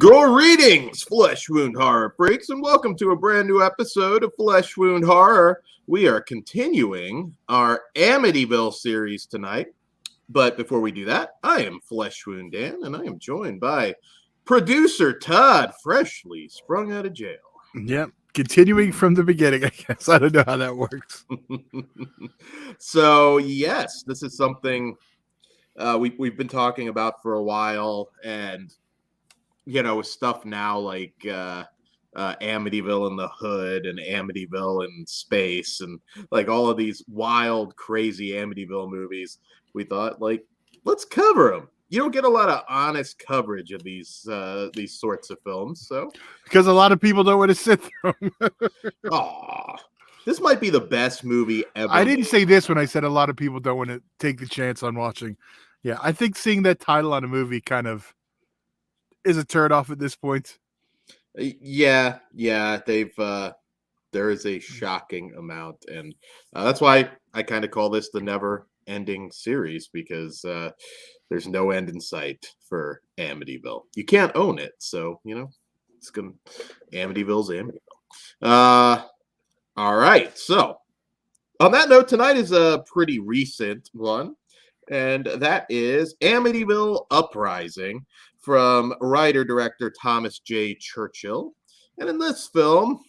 Greetings, Flesh Wound Horror freaks, and welcome to a brand new episode of Flesh Wound Horror. We are continuing our Amityville series tonight, but before we do that, I am Flesh Wound Dan, and I am joined by producer Todd, freshly sprung out of jail. Yep, continuing from the beginning, I guess. I don't know how that works. So, yes, this is something we've been talking about for a while, and stuff now like Amityville in the Hood and Amityville in Space and like all of these wild, crazy Amityville movies. We thought, let's cover them. You don't get a lot of honest coverage of these sorts of films, so because a lot of people don't want to sit through them. Aw, this might be the best movie ever. I didn't say this when I said a lot of people don't want to take the chance on watching. Yeah, I think seeing that title on a movie kind of is a turn off at this point. Yeah, they've there is a shocking amount, and that's why I kind of call this the never ending series, because there's no end in sight for Amityville. You can't own it, so it's gonna Amityville's Amityville. All right, so on that note, tonight is a pretty recent one, and that is Amityville Uprising from writer-director Thomas J. Churchill. And in this film,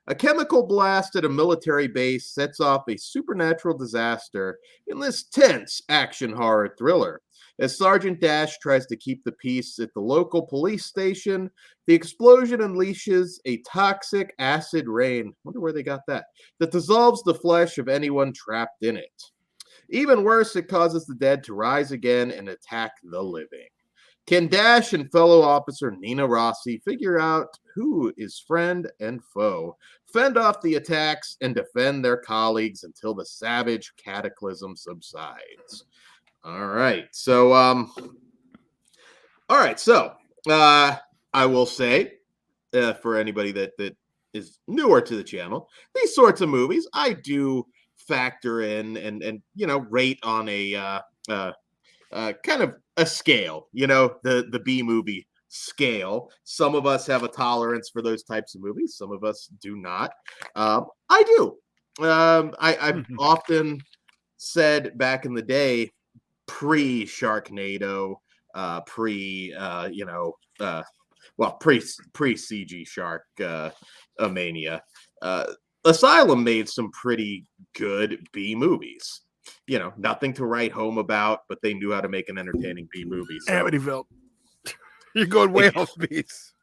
a chemical blast at a military base sets off a supernatural disaster in this tense action horror thriller. As Sergeant Dash tries to keep the peace at the local police station, the explosion unleashes a toxic acid rain, wonder where they got that dissolves the flesh of anyone trapped in it. Even worse, it causes the dead to rise again and attack the living. Can Dash and fellow officer Nina Rossi figure out who is friend and foe, fend off the attacks, and defend their colleagues until the savage cataclysm subsides? All right, so I will say, for anybody that is newer to the channel, these sorts of movies I do factor in and rate on a kind of a scale, the B movie scale. Some of us have a tolerance for those types of movies. Some of us do not. I do. I've often said back in the day, pre-Sharknado, pre-CG Shark Mania, Asylum made some pretty good B movies. Nothing to write home about, but they knew how to make an entertaining B movie. So. Amityville. You're going way off base.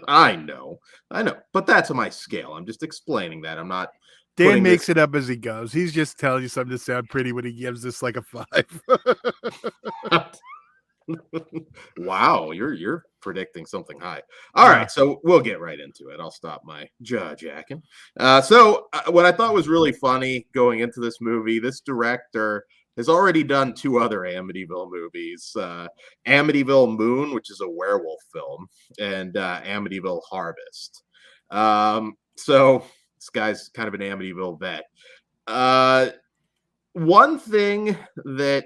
I know. But that's my scale. I'm just explaining that. I'm not. Dan makes it up as he goes. He's just telling you something to sound pretty when he gives this like a 5. Wow, you're predicting something high. All right, so we'll get right into it. I'll stop my jaw-jacking. So what I thought was really funny going into this movie, this director has already done 2 other Amityville movies, Amityville Moon, which is a werewolf film, and Amityville Harvest. So this guy's kind of an Amityville vet. One thing that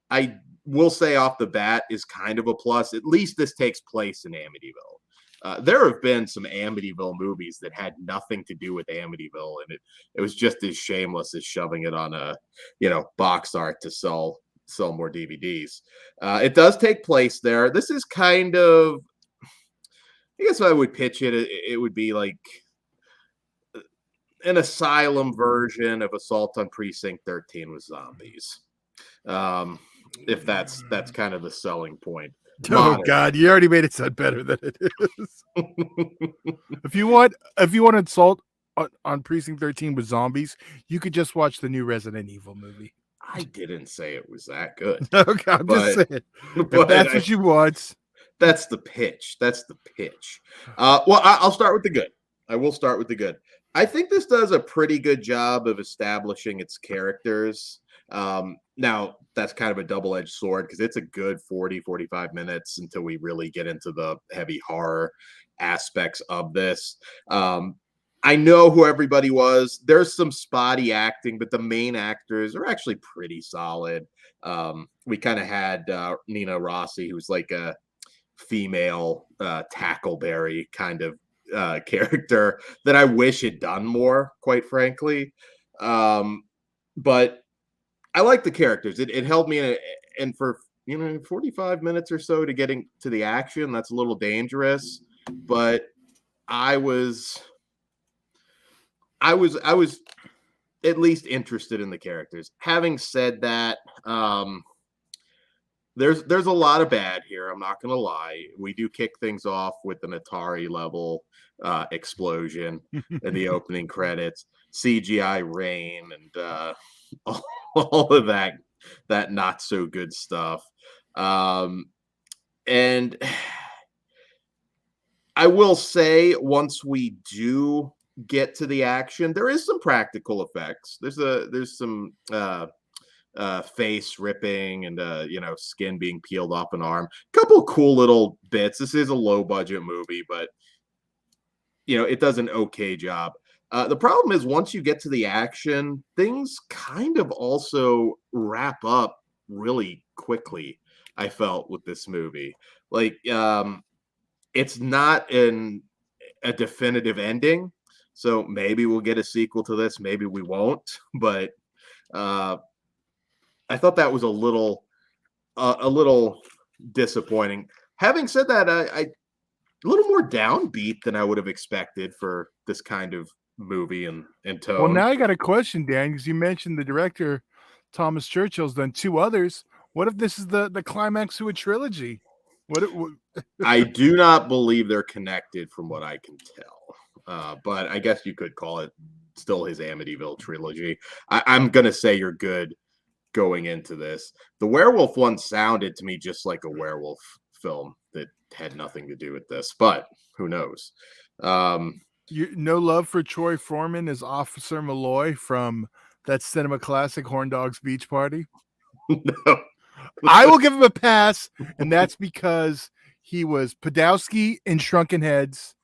I will say off the bat is kind of a plus. At least this takes place in Amityville. There have been some Amityville movies that had nothing to do with Amityville, and it was just as shameless as shoving it on a box art to sell more DVDs. It does take place there. This is kind of, I guess if I would pitch it, it would be like an Asylum version of Assault on Precinct 13 with zombies. If that's kind of the selling point. Oh God, you already made it sound better than it is. If you want Assault on Precinct 13 with zombies, you could just watch the new Resident Evil movie. I didn't say it was that good. Okay, I'm just saying. If that's what you want. That's the pitch. Well, I'll start with the good. I will start with the good. I think this does a pretty good job of establishing its characters. Now, that's kind of a double-edged sword because it's a good 40-45 minutes until we really get into the heavy horror aspects of this. I know who everybody was. There's some spotty acting, but the main actors are actually pretty solid. We kind of had Nina Rossi, who's like a female Tackleberry kind of character that I wish had done more, quite frankly. But I like the characters. It held me and for 45 minutes or so to getting to the action, that's a little dangerous. But I was I was at least interested in the characters. Having said that, there's a lot of bad here. I'm not gonna lie. We do kick things off with an Atari level explosion in the opening credits, CGI rain, and all of that not so good stuff. And I will say, once we do get to the action, there is some practical effects. There's some face ripping and skin being peeled off an arm. Couple cool little bits. This is a low budget movie, but it does an okay job. The problem is once you get to the action, things kind of also wrap up really quickly. I felt with this movie, like it's not a definitive ending. So maybe we'll get a sequel to this, maybe we won't. But I thought that was a little disappointing. Having said that, I a little more downbeat than I would have expected for this kind of movie and tone. Well, now I got a question, Dan, because you mentioned the director, Thomas Churchill's done 2 others. What if this is the climax to a trilogy? What I do not believe they're connected from what I can tell. But I guess you could call it still his Amityville trilogy. I'm going to say you're good going into this. The werewolf one sounded to me just like a werewolf film that had nothing to do with this, but who knows? No love for Troy Fromin as Officer Malloy from that cinema classic Horn Dogs Beach Party? No. I will give him a pass, and that's because he was Podowski in Shrunken Heads,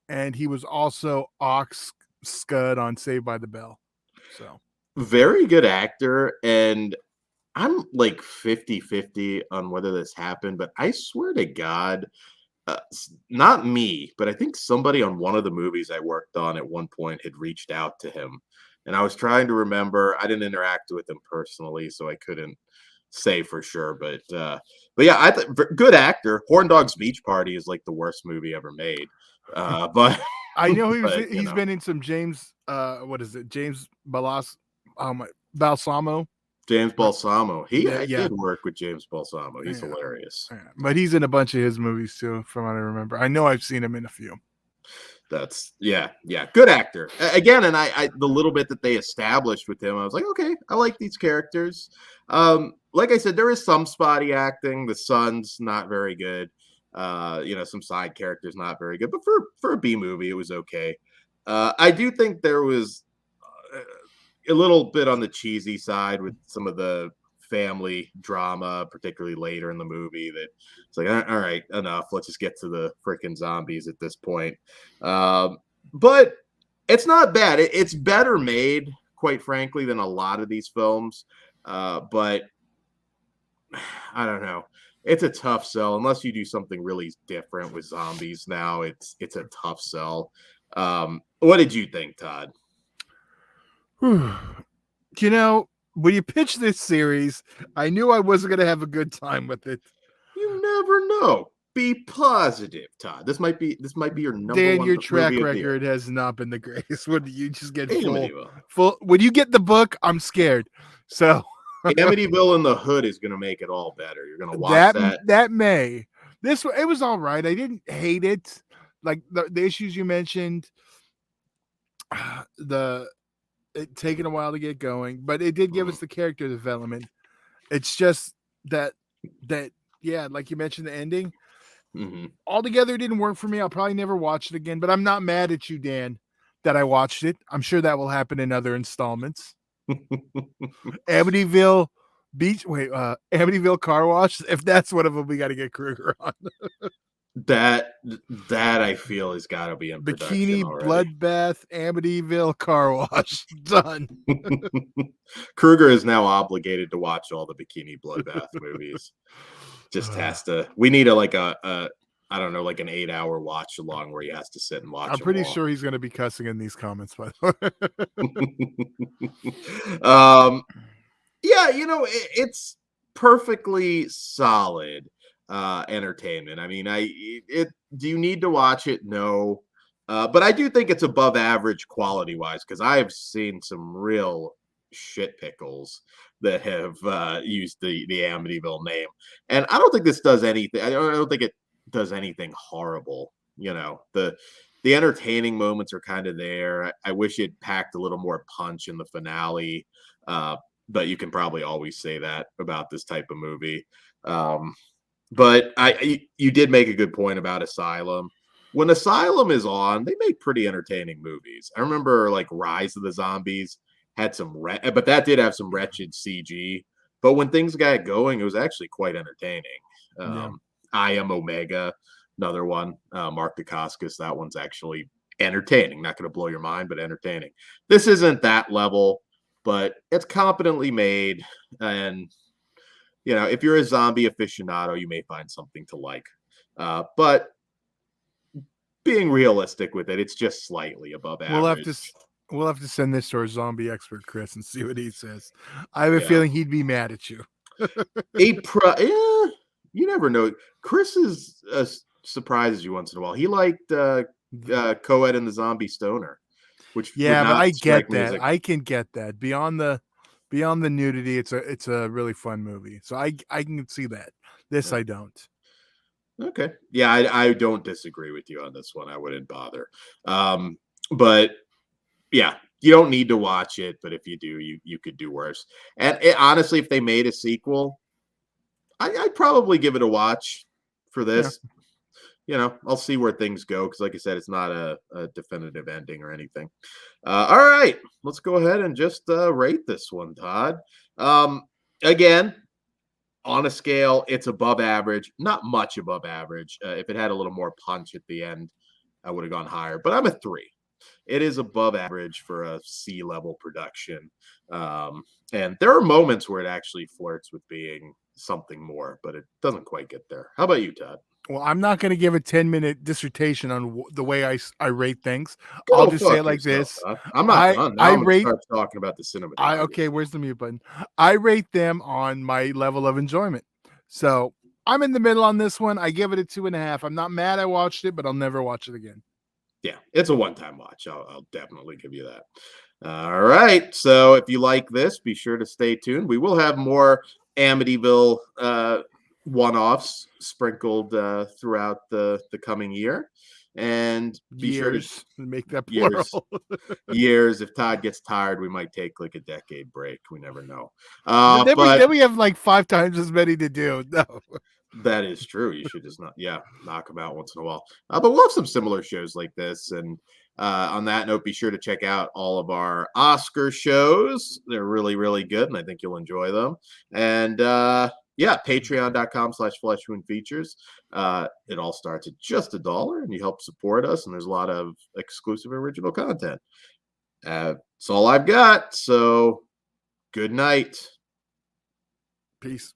and he was also Ox Scud on Saved by the Bell. So very good actor, and I'm like 50-50 on whether this happened, but I swear to God, not me, but I think somebody on one of the movies I worked on at one point had reached out to him, and I was trying to remember. I didn't interact with him personally, so I couldn't say for sure. But yeah, I good actor. Horn Dogs Beach Party is like the worst movie ever made. But I know he's been in some James. What is it? James Balsamo. James Balsamo. I did work with James Balsamo. He's hilarious. Yeah. But he's in a bunch of his movies too, from what I remember. I know I've seen him in a few. That's good actor. Again, and I the little bit that they established with him, I was like, okay, I like these characters. Like I said, there is some spotty acting. The son's not very good. Some side characters not very good. But for a B movie, it was okay. I do think there was a little bit on the cheesy side with some of the family drama, particularly later in the movie, that it's like, all right, enough. Let's just get to the freaking zombies at this point. But it's not bad. It's better made, quite frankly, than a lot of these films. But I don't know. It's a tough sell unless you do something really different with zombies. Now it's a tough sell. What did you think, Todd? When you pitched this series, I knew I wasn't going to have a good time with it. You never know. Be positive, Todd. This might be your number Dan, one. Your track record has not been the greatest. When you just get Amityville. full. When you get the book, I'm scared. So Amityville in the Hood is going to make it all better. You're going to watch that. That may. It was all right. I didn't hate it. Like the issues you mentioned, it taking a while to get going, but it did give us the character development. It's just that like you mentioned, the ending altogether didn't work for me. I'll probably never watch it again, but I'm not mad at you, Dan, that I watched it. I'm sure that will happen in other installments. Amityville Car Wash. If that's one of them, we got to get Kruger on. That I feel has got to be in Bikini already. Bloodbath Amityville Car Wash. Done. Kruger is now obligated to watch all the Bikini Bloodbath movies. Just has to. We need a I don't know, like an 8-hour watch along where he has to sit and watch I'm them pretty all. sure he's going to be cussing in these comments, by the way. Yeah, it's perfectly solid entertainment. I mean, do you need to watch it? No. But I do think it's above average quality wise because I have seen some real shit pickles that have used the Amityville name, and I don't think this does anything. I don't think it does anything horrible. The entertaining moments are kind of there. I wish it packed a little more punch in the finale. But you can probably always say that about this type of movie. But you did make a good point about Asylum. When Asylum is on, they make pretty entertaining movies. I remember like Rise of the Zombies had but that did have some wretched CG. But when things got going, it was actually quite entertaining. Yeah. I Am Omega, another one. Mark Dacascos, that one's actually entertaining. Not going to blow your mind, but entertaining. This isn't that level, but it's competently made. And, if you're a zombie aficionado, you may find something to like. But being realistic with it, it's just slightly above average. We'll have to send this to our zombie expert, Chris, and see what he says. I have a Yeah. feeling he'd be mad at you. Yeah, you never know. Chris is surprises you once in a while. He liked Co-Ed and the Zombie Stoner, which would Yeah, but not I strike get me as that. I can get that. Beyond the nudity, it's a really fun movie. So I can see that. This Yeah. I don't. Okay. Yeah, I don't disagree with you on this one. I wouldn't bother. But yeah, you don't need to watch it, but if you do, you could do worse. And honestly, if they made a sequel, I'd probably give it a watch for this. I'll see where things go because, like I said, it's not a definitive ending or anything. All right, let's go ahead and just rate this one, Todd. Again, on a scale, it's above average, not much above average. If it had a little more punch at the end, I would have gone higher, but I'm a 3. It is above average for a C-level production. And there are moments where it actually flirts with being something more, but it doesn't quite get there. How about you, Todd? Well, I'm not going to give a 10-minute dissertation on the way I rate things. I'll Go just say it fuck like yourself, this. Todd. I'm not done. Now I I'm going to rate start talking about the cinematography. okay, where's the mute button? I rate them on my level of enjoyment. So I'm in the middle on this one. I give it a 2.5. I'm not mad I watched it, but I'll never watch it again. Yeah, it's a one-time watch. I'll definitely give you that. All right. So if you like this, be sure to stay tuned. We will have more Amityville one-offs sprinkled throughout the coming year. And be sure to make that plural. years. If Todd gets tired, we might take like a decade break. We never know. Then we have like 5 times as many to do. No. That is true. You should just knock them out once in a while. But we'll have some similar shows like this. And on that note, be sure to check out all of our Oscar shows. They're really, really good, and I think you'll enjoy them. And patreon.com/fleshwoundfeatures. It all starts at just $1, and you help support us. And there's a lot of exclusive original content. That's all I've got. So good night. Peace.